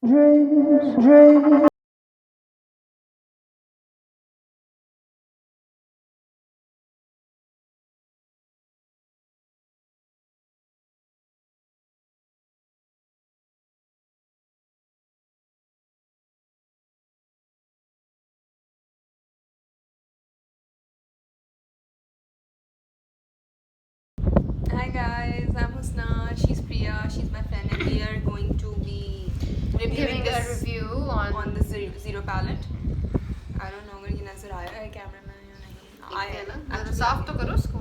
Hi guys, I'm Husna, she's Priya, she's my friend, and we are going to be reviewing Giving a review on the zero palette. I don't know अगर ये नजर आया है कैमरे में या नहीं आया है ना जरा साफ तो करो उसको.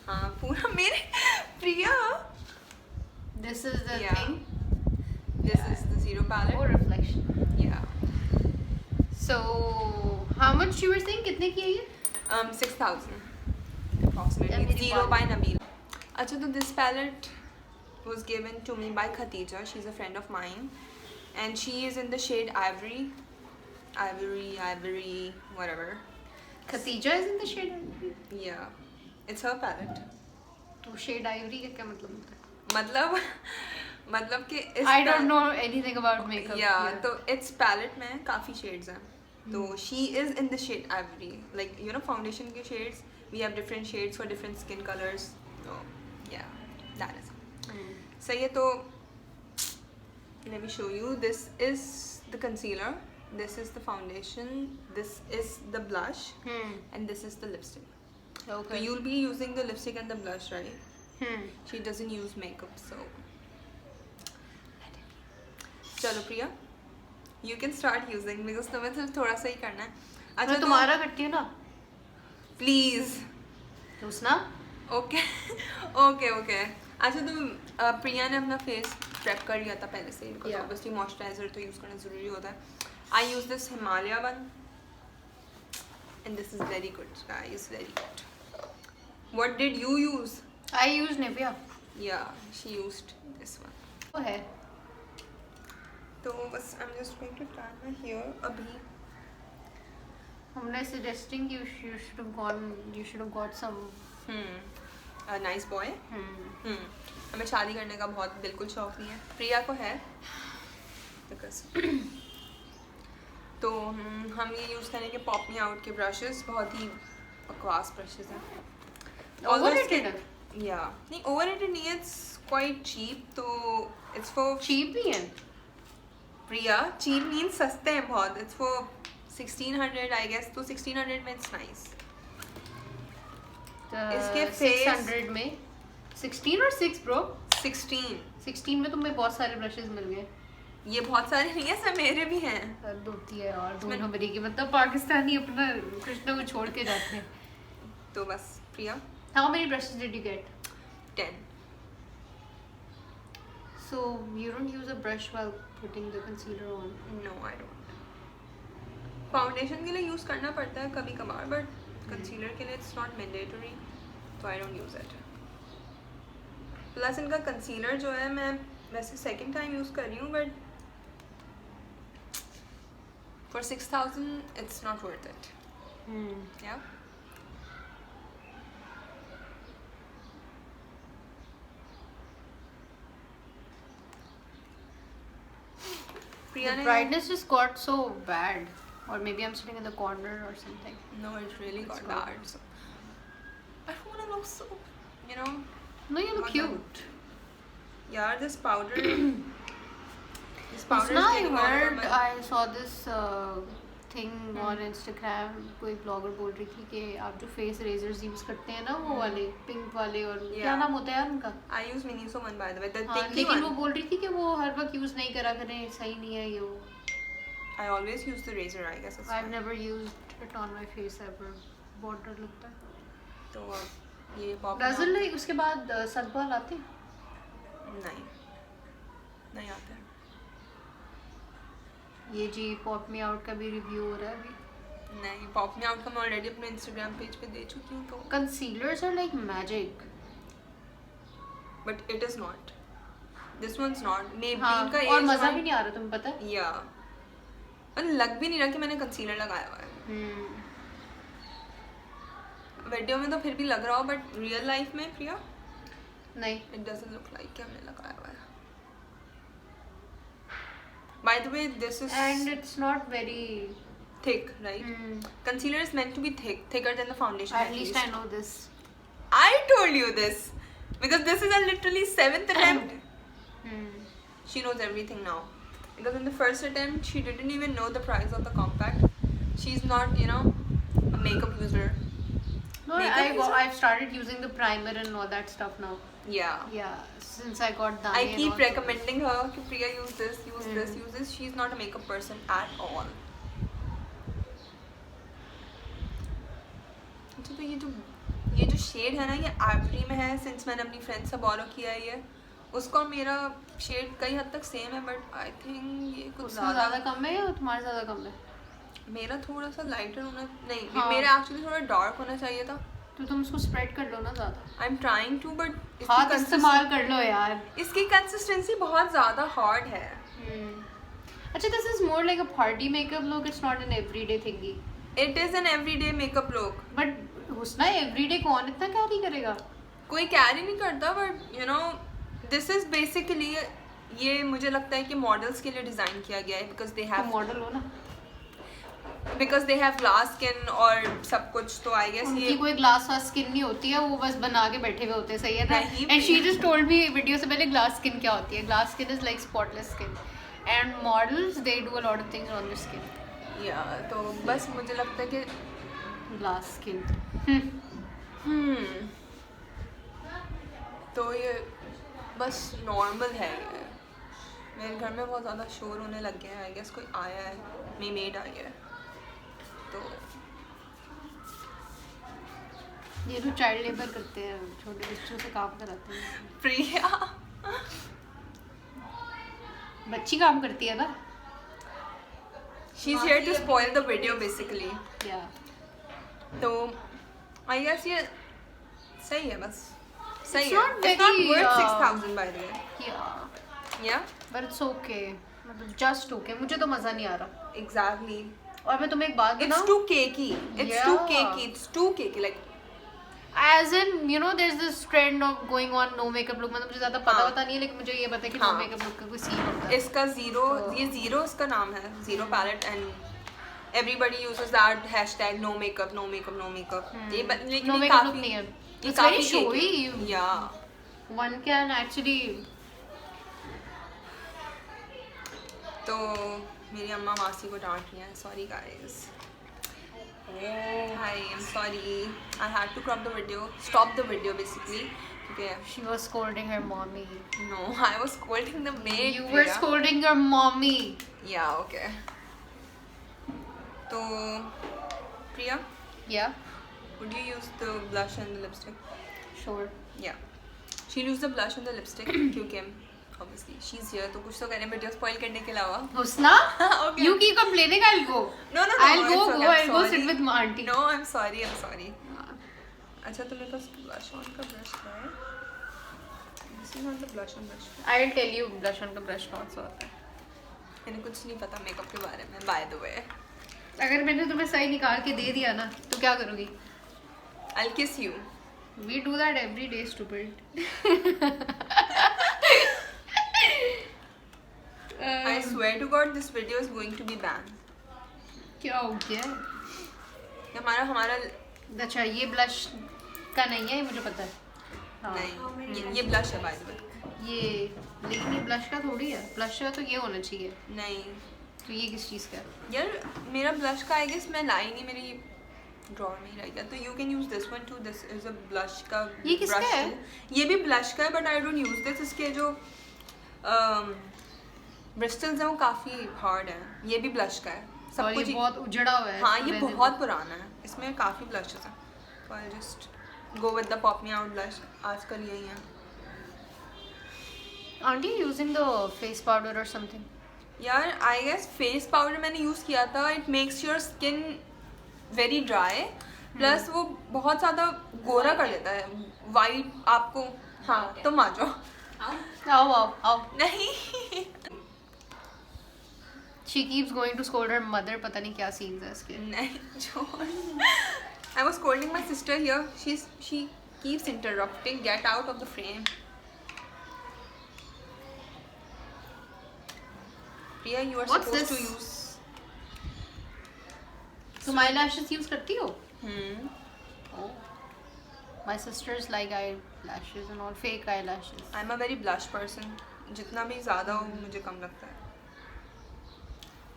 हाँ पूरा मेरे प्रिया. This is the Yeah. thing. This is the zero palette. Or reflection. Yeah. So how much you were saying? कितने की है ये? 6,000 approximately. मेरी Zero by palette. Nabil. अच्छा तो this palette was given to me by Khatija. She's a friend of mine, and she is in the shade ivory, whatever. Khatija is in the shade ivory. Yeah, it's her palette. तो shade ivory का क्या मतलब होता है? मतलब कि इस I don't know anything about makeup. Yeah, तो इस palette में काफी shades हैं. तो she is in the shade ivory. Like you know foundation के shades, we have different shades for different skin colors. So yeah, that is. सही है तो let me show you. This is the concealer, this is the foundation, this is the blush, and this is the lipstick. Okay. So you'll be using the lipstick and the blush, right? She doesn't use makeup, so चलो प्रिया, you can start using because तुम्हें सिर्फ थोड़ा सा ही करना है. मैं तुम्हारा करती हूँ ना. प्लीज. Husna? Okay okay. अच्छा तो प्रिया ने अपना फेस प्रेप कर लिया था पहले से बिकॉज ऑब्वियसली मॉइस्चराइजर तो यूज़ करना ज़रूरी होता है. I use this Himalaya one and this is very good guys, very good. What did you use? I use Nivea. या शी यूज्ड दिस वन. वो है. तो बस I am just going to turn my hair अभी. हमने suggesting you should have got some. Nice boy. हमें शादी करने का बहुत बिल्कुल शौक नहीं है. प्रिया को है तो हम ये यूज़ करेंगे पॉप मी आउट के ब्रशेस. बहुत ही बकवास ब्रशेस हैं. Overrated. या नहीं ओवररेटेड नहीं है, इट्स क्वाइट चीप. तो इट्स फॉर Cheap ही है. प्रिया चीप मीन्स सस्ते हैं बहुत. It's for 1600 I guess. तो 1600 में इट्स नाइस. इसके 600 में 16 और 6 ब्रो. 16 में तुम्हें बहुत सारे ब्रशेस मिल गए. ये बहुत सारे नहीं है सर, मेरे भी हैं. हद होती है और दो नंबरी की. मतलब पाकिस्तानी अपना कृष्णा को छोड़ के जाते हैं. तो बस प्रिया. How many brushes did you get? 10. So you don't use a brush while putting the concealer on? No, I don't. Foundation के लिए यूज़ करना पड़ता है कभी कभार, बट कंसीलर के लिए इट्स नॉट मैंडेटरी, तो I don't use it. Plus इनका कंसीलर जो है मैं वैसे सेकंड टाइम यूज़ कर रही हूँ, but for 6,000 it's not worth it. या The brightness just got so bad, or maybe I'm sitting in the corner or something. No, it really got bad. So I don't want to look so, you know. No, you look cute. Yeah, this powder. This powder Now is I getting all over heard, my. I saw this thing on Instagram. कोई blogger बोल रही थी कि आप जो face razor's use करते हैं ना, वो वाले पिंक वाले, और क्या नाम होता है यार उनका? I use Miniso one by the way. The हाँ, thicky लेकिन one. वो बोल रही थी कि वो हर वक्त यूज नहीं करा करें, सही नहीं है ये वो. I always use the razor, I guess. I've never used it on my face ever. बहुत डर लगता है. तो ये पॉप. डजल नहीं, उसके बाद सनबर्न आते हैं? नहीं आते हैं. ये जी पॉप मी आउट का भी रिव्यू हो रहा है अभी. नहीं, पॉप मी आउट का मैं ऑलरेडी अपने इंस्टाग्राम पेज पे दे चुकी हूँ. तो concealers are like magic, but it is not. This once not. मे हाँ, का और मजा भी नहीं आ रहा, तुम्हें पता है. या और लग भी नहीं रहा कि मैंने कंसीलर लगाया हुआ है. वीडियो में तो फिर भी लग रहा हो, बट रियल लाइफ में प्रिया नहीं, इट डजंट लुक लाइक कि हमने लगाया हुआ है. By the way, this is And it's not very thick, right? Concealer is meant to be thicker than the foundation. at least I know this. I told you this because this is a literally 7th attempt. She knows everything now. Because in the first attempt, she didn't even know the price of the compact. She's not, you know, a makeup user. No, I've started using the primer and all that stuff now. Yeah. Yeah, since I got done. I keep recommending her कि Priya use this, use this. She's not a makeup person at all. अच्छा, तो ये जो shade है ना, ये Ivory में है. सिंस मैंने अपनी फ्रेंड से बोरो किया है ये, उसका और मेरा शेड कई हद तक सेम है, बट आई थिंक ये कुछ ज़्यादा कम है या तुम्हारा ज़्यादा कम है? मेरा थोड़ा सा लाइटर होना नहीं, हाँ. मेरा एक्चुअली थोड़ा डार्क होना चाहिए था. तो तुम उसको स्प्रेड कर लो ना ज़्यादा. I am trying to, but हाथ इस्तेमाल कर लो यार. इसकी कंसिस्टेंसी बहुत ज़्यादा हार्ड है. अच्छा, this is more like a party makeup look, it's not an everyday थिंगी. It is an everyday makeup look. But Husna everyday कौन इतना कैरी करेगा? कोई कैरी नहीं करता, but you know this is basically, ये मुझे लगता है कि मॉडल्स के लिए डिज़ाइन किया गया है. बिकॉज दे हैव मॉडल हो ना, because they have glass skin और सब कुछ. तो आई गेस उनकी ये कोई ग्लास वास स्किन नहीं होती है, वो बस बना के बैठे हुए होते हैं. सही है ना? नहीं, and she just told me video से पहले ग्लास स्किन क्या होती है. Glass skin is like spotless skin and models they do a lot of things on their skin. या तो बस मुझे लगता है कि ग्लास स्किन. तो ये बस नॉर्मल है. ये मेरे घर में बहुत ज़्यादा शोर होने लग गया है. आई गेस कोई आया है, मेरी मेड आई है. तो ये लोग चाइल्ड लेबर करते हैं, छोटे बच्चों से काम कराते हैं. प्रिया बच्ची काम करती है ना. She is here to spoil the video basically. या तो आई गेस ये सही है. बस सही It's है. not It's not very, worth 6,000 by the way. Yeah, but it's okay, मतलब जस्ट ओके. मुझे तो मज़ा नहीं आ रहा. exactly. और मैं तुम्हें एक बात It's बताऊं, too cakey. It's too Yeah. cakey. It's too cakey. Like as in you know there's this trend of going on no makeup look. मतलब मुझे ज़्यादा हाँ. पता नहीं है, लेकिन मुझे ये पता है कि हाँ. no makeup look का कोई सीन होता है. इसका जीरो, तो- ये जीरो इसका नाम है, zero palette. And everybody uses that hashtag no makeup, no makeup, no makeup. ये लेकिन No ये makeup look काफी नहीं है. ये It's very काफी showy. cakey. Yeah. One can actually. तो मेरी अम्मा मासी को डांट रही है. Sorry guys. Hi, I'm sorry. I had to crop the video, stop the video basically. Okay. She was scolding her mommy. No, I was scolding the maid. You were Priya. scolding your mommy. Yeah, okay. So, Priya, Yeah, would you use the blush and the lipstick? sure. Yeah. She'll use the blush and the lipstick क्योंकि obviously she's here, तो कुछ तो करें video spoil करने के अलावा. Husna, Okay. you keep complaining. I'll go. No, I'll it's go. okay, I'm I'll go sorry. sit with my auntie. No, I'm sorry. अच्छा, तो मेरे पास blush on का brush है. This is not the blush on brush. I'll tell you blush on का brush कौन सा होता है. मैंने कुछ नहीं पता मेकअप के बारे में, by the way. अगर मैंने तुम्हें सही निकाल के दे दिया ना, तो क्या करोगी? I'll kiss you. We do that every day, stupid. I swear to God, this video is going to be banned. क्या हो गया? ये हमारा अच्छा, ये ब्लश का नहीं है, ये मुझे पता है. हाँ. नहीं, ये ब्लश है by the way. ये लेकिन ये ब्लश का थोड़ी है. ब्लश का तो ये होना चाहिए. नहीं तो ये किस चीज़ का है? यार, मेरा ब्लश का आई गेस मैं लाई नहीं, मेरी ड्रॉर में ही रह गया. तो you can use this one two. This is a blush का. ये किसका brush है? tool. ये भी ब्लश का है, but I don't use this. इसके जो ब्रिस्टल्स हैं वो काफ़ी हार्ड है. ये भी ब्लश का है. सब और ये कुछ बहुत उजड़ा हुआ है. हाँ, ये वैसे बहुत पुराना है. इसमें काफ़ी ब्लशेस हैं. तो I just go with the pop me out blush. आजकल यही है. Aren't you using the face powder or something? यार, आई गेस फेस पाउडर मैंने यूज़ किया था. It makes your skin very dry, plus वो बहुत ज़्यादा गोरा कर देता है. वाइट आपको. हाँ, तुम आ जाओ. आओ. नहीं. She keeps going to scold her mother. पता नहीं क्या scenes है इसके. नहीं, छोड़. I was scolding my sister here. She keeps interrupting. Get out of the frame. Priya, you are What's supposed to this? use. तुम eyelashes use करती हो? Hmm. Oh. My sisters like eyelashes and all, fake eyelashes. I'm a very blush person. जितना भी ज़्यादा हो मुझे कम लगता है.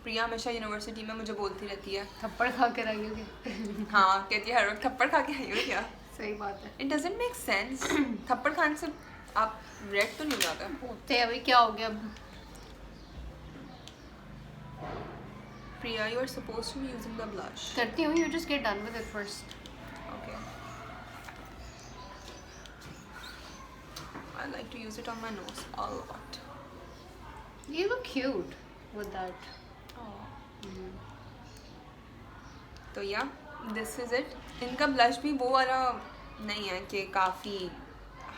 प्रिया हमेशा यूनिवर्सिटी में मुझे बोलती रहती है. थप्पड़ खा के आई होगी. हाँ कहती है हर वक्त थप्पड़ खा के आई हो क्या? सही बात है. It doesn't make sense. थप्पड़ खाने से आप रेड तो नहीं हो जाता. होते हैं अभी, क्या हो गया अब? Priya, you are supposed to be using the blush. करती हूँ, you just get done with it first. Okay. I like to use it on my nose a lot. You look cute with that. Oh. तो या this is it. इनका blush भी वो वाला नहीं है कि काफी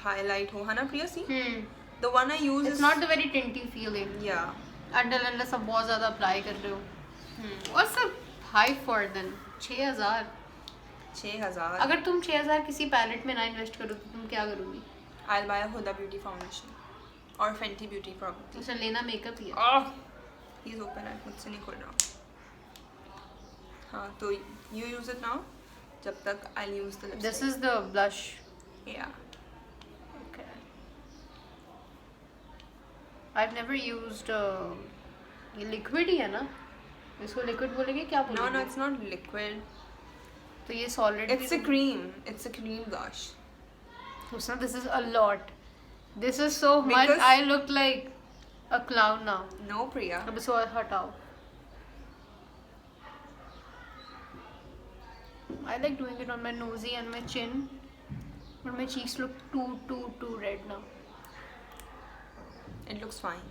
highlight हो, है ना प्रिया? सी the one I use It's is not the very tinty feeling. yeah. Until unless आप बहुत ज़्यादा अप्लाई कर रहे हो. What's the high for then? 6000. 6000. अगर तुम 6000 किसी पैलेट में ना इन्वेस्ट करो तो तुम क्या करोगी? I'll buy a Huda Beauty foundation or Fenty Beauty probably. अच्छा, लेना मेकअप ही है. Oh, he's open है, मुझसे नहीं खुल रहा. हाँ तो you use it now. जब तक I'll use the lipstick. This is the blush. Yeah. Okay. I've never used ये liquid ही है ना? इसको liquid बोलेंगे, क्या बोलेंगे? No, it's not liquid. तो ये solid. It's a cream. It's a cream blush. Husna, this is a lot. This is so much. Because- I look like a clown now. No, Priya. अब इसको हटाओ. I like doing it on my nosy and my chin, but my cheeks look too red now. It looks fine.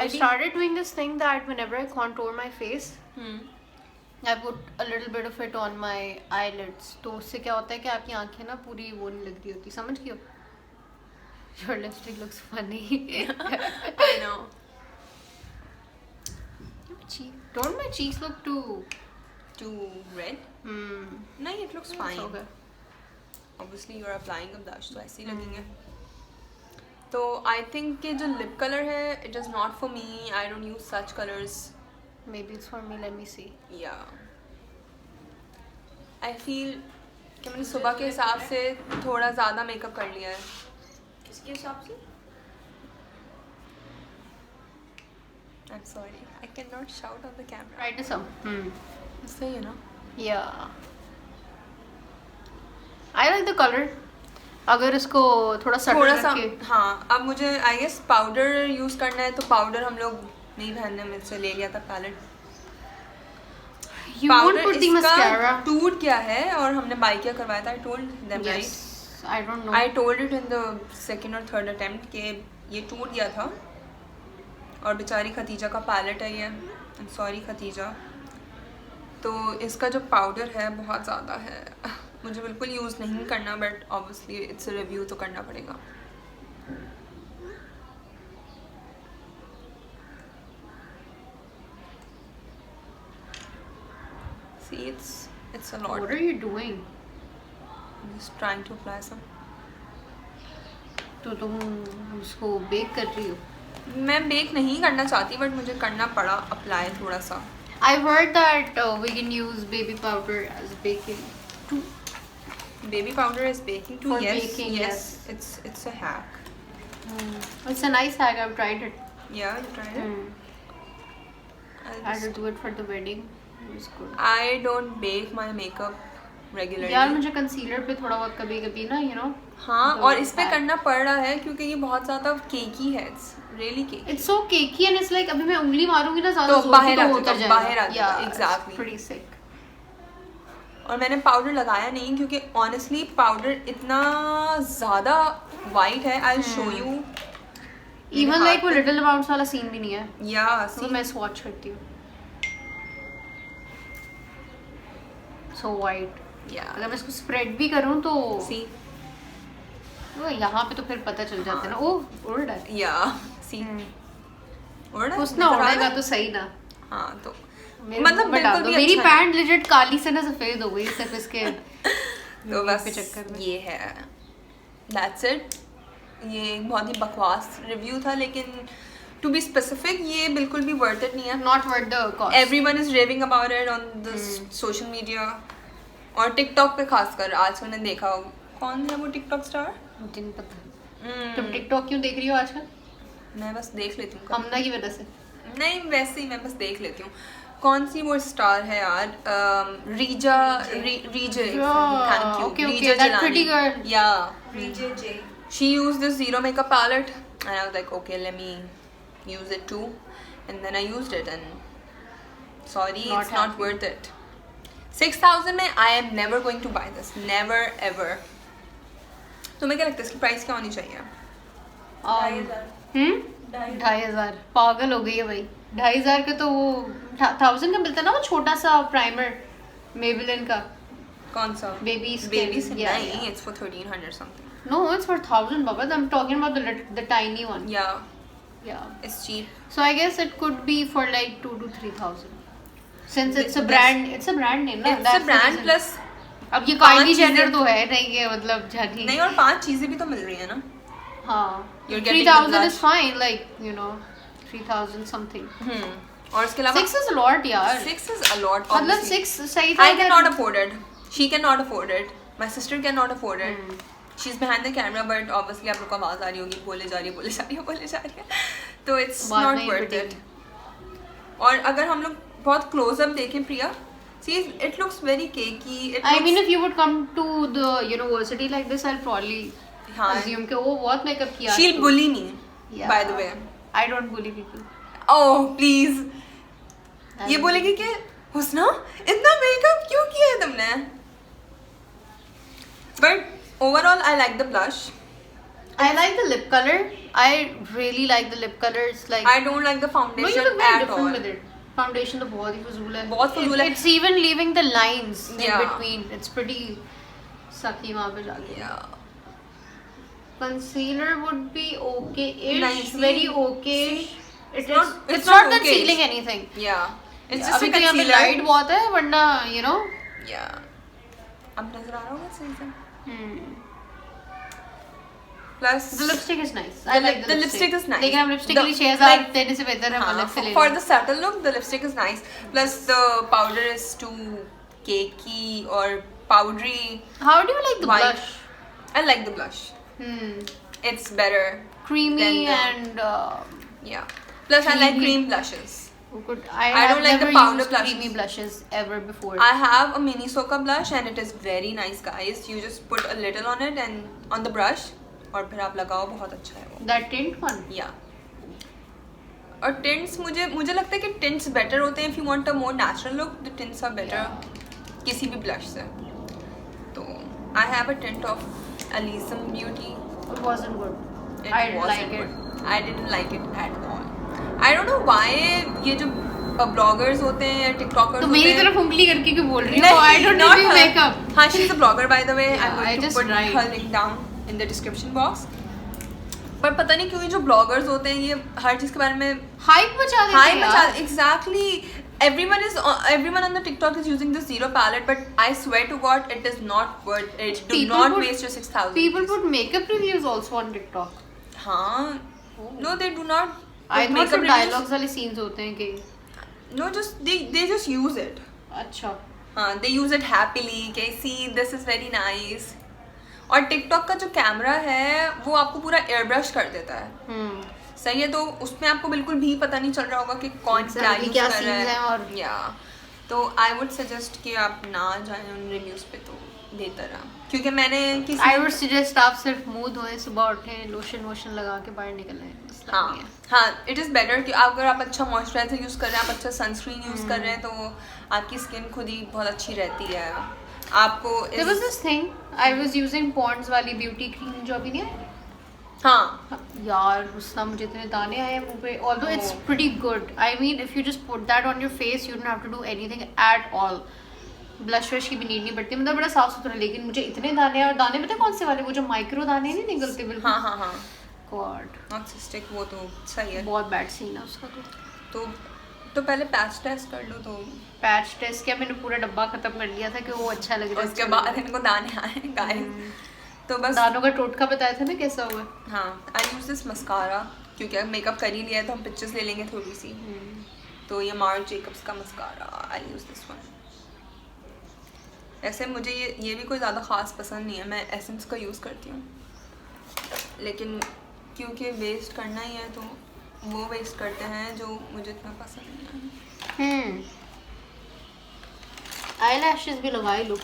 I started doing this thing that whenever I contour my face, I put a little bit of it on my eyelids. तो उससे क्या होता है कि आपकी आंखें ना पूरी वो नहीं लग रही होती. समझ गई हो? Your lipstick looks funny. I know. Don't my cheeks look too red? No, it looks fine. Okay. Obviously, you're applying a blush, तो ऐसे ही लगेंगे. तो I think कि जो lip color है, it is not for me. I don't use such colors. Maybe it's for me. Let me see. Yeah. I feel कि मैंने सुबह के हिसाब से थोड़ा ज़्यादा मेकअप कर लिया है. किसके हिसाब से? I'm sorry. I cannot shout on the camera. Try this out. सही है ना? Yeah. I like the color. अगर इसको थोड़ा सा हाँ. अब मुझे I guess पाउडर यूज करना है तो पाउडर हम लोग नहीं पहनने में से ले लिया था palette. You won't put the mascara. टूट क्या है और हमने बाय क्या करवाया था. I told them right. Yes. I don't know. I told it in the second or third attempt कि ये टूट गया था और बेचारी खतीजा का पैलेट है ये. I'm sorry Khadija. तो इसका जो पाउडर है बहुत ज़्यादा है. मुझे बिल्कुल यूज़ नहीं करना बट ऑब्वियसली इट्स रिव्यू तो करना पड़ेगा. See, it's a lot. What are you doing? I'm just trying to apply some. तो तुम उसको बेक कर रही हो? मैं बेक नहीं करना चाहती बट मुझे करना पड़ा अप्लाई थोड़ा सा. I've heard that we can use baby powder as baking too. Baby powder is baking too. For yes, baking, yes. It's a hack. It's a nice hack. I've tried it. Yeah, you tried it. I had to do it for the wedding. It was good. I don't bake my makeup regularly. यार मुझे concealer पे थोड़ा बहुत कभी-कभी ना, you know. हाँ, और इस पे करना पड़ रहा है क्योंकि ये बहुत ज़्यादा केकी है. It's really cakey. It's so cakey and it's like अभी मैं उंगली मारूंगी ना ज़्यादा तो बाहर आ जाएगा, बाहर आ जाएगा. Yeah, exactly. It's pretty sick. और मैंने पाउडर लगाया नहीं क्योंकि ऑनेस्टली पाउडर इतना ज़्यादा वाइट है. I'll show you. Even like वो little amounts वाला सीन भी नहीं है. Yeah, तो see. मैं swatch करती हूँ. So white. Yeah. अगर मैं इसको स्प्रेड भी करूँ तो See. वो यहाँ पे तो फिर पता चल जाता है ना. ओह उड़ रहा है. Yeah. See. उड़ रहा है? उसने नज़र आ रहा उड़ेगा है? तो सही ना. हाँ तो मतलब बिल्कुल भी मेरी अच्छा पैंट लेजिट काली से ना सफेद हो गई सिर्फ इसके तो बस के चक्कर में. ये है. That's it. ये एक बहुत ही बकवास रिव्यू था, लेकिन टू बी स्पेसिफिक ये बिल्कुल भी वर्थ इट नहीं है. Not worth the cost. Everyone is raving about it on the social media और टिकटॉक पे खासकर. आज मैंने देखा कौन है वो टिकटॉक स्टार, मुझे नहीं पता. तुम टिकटॉक क्यों देख रही हो आजकल? मैं बस देख लेती हूँ. हमना की वजह से? नहीं, वैसे ही मैं बस देख लेती हूँ. कौन सी वो स्टार है यार, रीजा रीजे. Thank you. Okay, Riza that Jilani. pretty girl. Yeah. J. She used this zero makeup palette and I was like, okay, let me use it too. And then I used it and sorry, Not it's not happy. worth it. 6,000 में I am never going to buy this. Never ever. तुम्हें क्या लगता है इसकी price क्या होनी चाहिए? 2,500. पागल हो गई है भाई. 2,500 का तो वो 1,000 का मिलता है ना, वो छोटा सा प्राइमर मेबेलिन का. कौन सा? Baby skin. Baby skin. Yeah, नहीं, yeah. it's for 1,300 something. No, it's for 1,000, Baba. I'm talking about the tiny one. Yeah, Yeah. it's cheap. So I guess it could be for like 2,000 to 3,000. Since it's a This- brand, it's a brand name, ना? It's That's a the brand reason. plus अब ये 5 Kylie Jenner चीजें- तो है नहीं कि मतलब जानी. नहीं, और 5 चीजें भी तो मिल रही है ना. हाँ. You're getting the 3,000 blush. is fine, like, you know, 3,000 something. और इसके अलावा 6 is a lot, यार. 6 is a lot. मतलब obviously. 6 सही था. I cannot afford it. She cannot afford it. My sister cannot afford it. She's behind the camera, but obviously आप लोग को आवाज आ रही होगी, बोले जा रही है. तो it's बात not नहीं worth फटेगी. it. और अगर हम लोग बहुत close up देखें प्रिया, see it looks very cakey. I mean, if you would come to the university like this, I'll probably हाँ. assume कि वो बहुत makeup किया. She'll bully me. Yeah. By the way. I don't bully people. Oh please. ये बोलेगी कि हुस्ना इतना makeup क्यों किया है तुमने? But overall, I like the blush. I like the lip color. I really like the lip color. It's like I don't like the no, you foundation look very at different all. with it. Foundation तो बहुत ही फजूल है. बहुत फजूल है. It's even leaving the lines in Yeah. between. It's pretty sucky वहाँ पे जाके. Yeah. Concealer would be okay-ish. Nice. Very okay. It's not not okay-ish. concealing anything. Yeah. It's just अभी a तो यहाँ पे concealer. light बहुत है वरना you know. Yeah. अब नजर आ रहा होगा सही से. Hmm. Plus The lipstick is nice. I like the lipstick is nice. लेकिन हम lipstick The- के लिए 6,000 like- देने से बेहतर है हाँ, मतलब से ले for लें. the subtle look, the lipstick is nice. Plus the powder is too cakey or powdery. How do you like the White. blush? I like the blush. It's better. Creamy Then the- and Yeah. Plus I like Creamy. cream blushes. good. I have don't like the never powder used blushes. creamy blushes ever before. I have a mini Soka blush and it is very nice, guys. You just put a little on it and on the brush और फिर आप लगाओ, बहुत अच्छा है वो. That tint one. Yeah. और tints मुझे लगता है कि tints better होते हैं if you want a more natural look. The tints are better किसी भी blush से. तो I have a tint of Elysium Beauty. It wasn't good. It I didn't wasn't like good. it. I didn't like it at all. I don't know why ये जो bloggers होते हैं या tiktokers तो होते मेरी हैं. तरफ उंगली करके क्यों बोल रही हो? नहीं, I don't not review her. makeup. हाँ, she's a blogger by the way. Yeah, I'm I going to just put write. her link down in the description box. पर पता नहीं क्यों ये जो bloggers होते हैं ये हर चीज़ के बारे में Hype मचा देते हाई हैं मचा. यार. Exactly. Everyone on the TikTok is using the zero palette, but I swear to God, it is not worth it. Do People not put- waste your 6,000. People put makeup reviews also on TikTok. हाँ. No, they do not. I put thought makeup some reviews. dialogues वाले scenes होते हैं कि No, just they just use it. अच्छा. हाँ, they use it happily. कि see, this is very nice. और TikTok का जो कैमरा है वो आपको पूरा एयर ब्रश कर देता है. सही है, तो उसमें आपको बिल्कुल भी पता नहीं चल रहा होगा कि कौन क्या Exactly, यूज क्या कर रहा scenes हैं है. और- या तो आई वुड सजेस्ट कि आप ना जाएं उन रिव्यूज पे, तो बेहतर है. क्योंकि मैंने किसी I would suggest आप सिर्फ मुंह धोएं, सुबह उठें, लोशन वोशन लगा के बाहर निकलें. मसला नहीं है. हाँ इट इज़ बेटर कि अगर आप अच्छा मॉइस्चराइजर यूज़ कर रहे हैं, आप अच्छा सनस्क्रीन यूज़ कर रहे हैं, तो आपकी स्किन खुद ही बहुत अच्छी रहती है. आपको There was this thing. I was using Pond's वाली beauty cream जो अभी नहीं है. हाँ यार उसका मुझे इतने दाने आए हैं मुंह पे. Although it's Oh. pretty good. I mean, if you just put that on your face, you don't have to do anything at all. Blush वश की भी नीड नहीं पड़ती, मतलब बड़ा साफ सुथरा. लेकिन मुझे इतने दाने हैं, और दाने पता है कौन से वाले, वो जो माइक्रो दाने नहीं निकलते बिल्कुल. हाँ हाँ हाँ. God, नॉट वो तो सही है. बहुत बैड सीन है उसका. तो पहले पैच टेस्ट कर लो. तो पैच टेस्ट किया मैंने, पूरा डब्बा खत्म कर लिया था कि वो अच्छा लग रहा है. उसके बाद इनको दाने आए गाइस. तो बस दानों का टोटका बताया था ना कैसा हुआ. हाँ, आई यूज दिस मस्कारा क्योंकि मेकअप कर ही लिया है तो हम पिक्चर्स ले लेंगे थोड़ी सी. तो ये मार्क जेकब्स का mascara, I use this one. ऐसे मुझे ये भी कोई ज़्यादा ख़ास पसंद नहीं है, मैं एसेंस का यूज़ करती हूँ, लेकिन क्योंकि वेस्ट करना ही है तो वो वेस्ट करते हैं जो मुझे इतना पसंद नहीं है. आई लैशेस भी लगाए लो.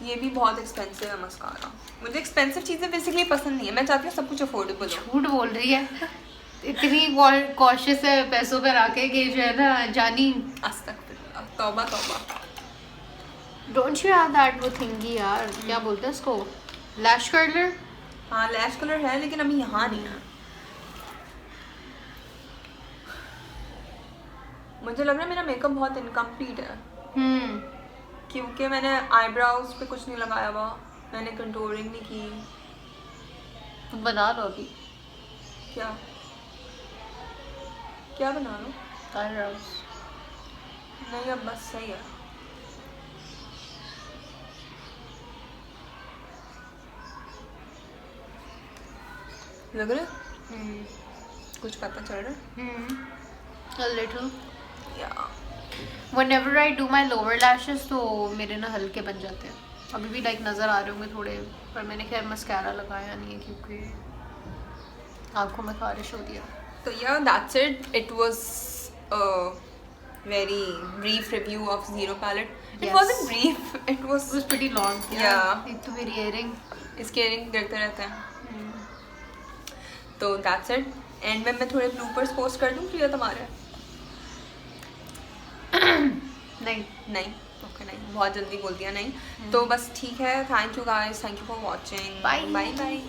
ये भी बहुत एक्सपेंसिव है मस्कारा. मुझे एक्सपेंसिव चीज़ें बेसिकली पसंद नहीं है, मैं चाहती हूँ सब कुछ अफोर्डेबल हो. झूठ बोल रही है. इतनी कॉशियस है पैसों पर आके कि जो है ना जानी. अस्तगफिरुल्लाह, तौबा तौबा. डोंट यू हैव दैट वो थिंगी यार, क्या बोलते हैं इसको, लैश कर्लर. हाँ लैश कलर है लेकिन अभी यहाँ नहीं है. मुझे लग रहा है मेरा मेकअप बहुत इनकम्प्लीट है क्योंकि मैंने आईब्रोज पे कुछ नहीं लगाया हुआ, मैंने कंटूरिंग नहीं की. तुम बना लो अभी. क्या क्या बना लो? आईब्रोज. नहीं अब बस सही है. लग रहा है कुछ पता चल रहा है. A little. या Whenever I do my lower lashes तो मेरे ना हल्के बन जाते हैं. अभी भी लाइक नज़र आ रहे होंगे थोड़े, पर मैंने खैर मस्कारा लगाया नहीं है क्योंकि आँखों में खारिश होती है. तो या that's it. It was a very brief review of Zero palette. It Yes. wasn't brief, it was It was pretty long. Yeah. एक तो मेरी earring. इसके इयरिंग गिरते रहते हैं. तो दैट्स इट. एंड में मैं थोड़े ब्लूपर्स पोस्ट कर दूँ प्रिया तुम्हारे? नहीं. नहीं ओके नहीं, बहुत जल्दी बोल दिया नहीं. तो बस ठीक है. Thank you guys, thank you for watching. Bye. Bye bye.